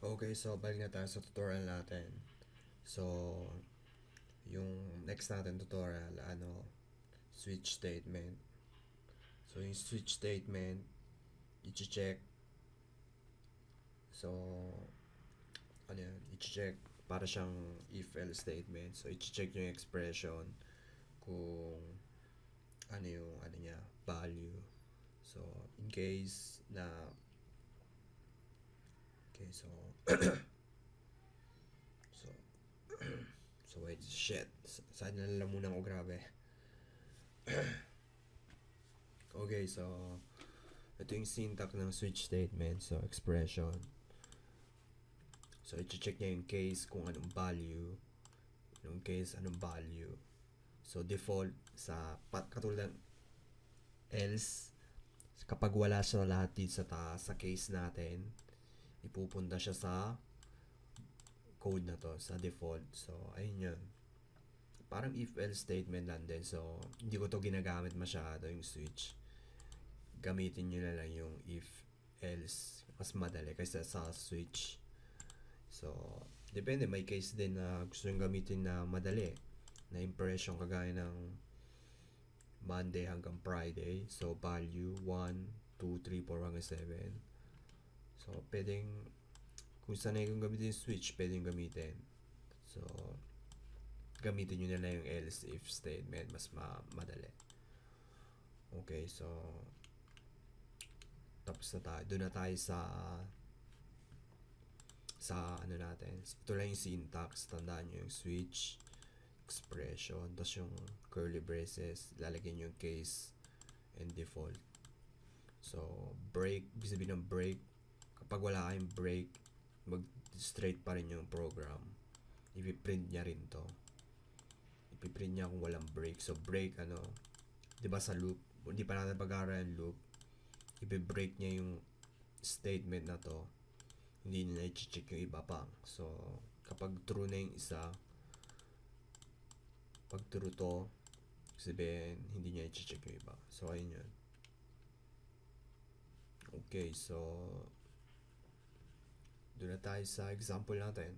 Okay, so balik na tayo sa tutorial natin. So, yung next natin tutorial, switch statement. So, yung switch statement, i-check. So, i-check para siyang if-else statement. So, i-check yung expression kung value. So, in case na okay, so so so wait, shit. Saan na lang muna ako, grabe. Okay, so ito yung syntax ng switch statement. So, expression. So, i-check niya yung case kung anong value. Yung case, anong value. So, default sa katulad else, kapag wala siya lahat dito sa taas, sa case natin, ipupunta siya sa code na to, sa default. So, ayun yun. Parang if-else statement lang din. So, hindi ko to ginagamit masyado yung switch. Gamitin nyo na lang yung if-else. Mas madali kaysa sa switch. So, depende. May case din na gusto yung gamitin na madali. Na impression kagaya ng Monday hanggang Friday. So, value 1, 2, 3, 4 hanggang 7. So, pwedeng kung sanay kong gamitin yung switch, pwedeng gamitin. So, gamitin nyo na lang yung else if statement. Mas madali. Okay, so tapos na tayo. Doon na tayo sa natin. Ito lang yung syntax. Tandaan nyo yung switch, expression, tapos yung curly braces, lalagyan nyo yung case and default. So, break, ibig sabihin ng break, kapag wala kayong break, mag-straight pa rin yung program. Ipiprint niya rin to. Ipiprint niya kung walang break. So, break, diba sa loop, hindi pa natin pag-aaral yung loop, ipi-break niya yung statement na to, hindi na i-check yung iba pa. So, kapag true na yung isa, pag true to, sabihin, hindi niya i-check yung iba. So, ayun yun. Okay, so doon na tayo sa example natin.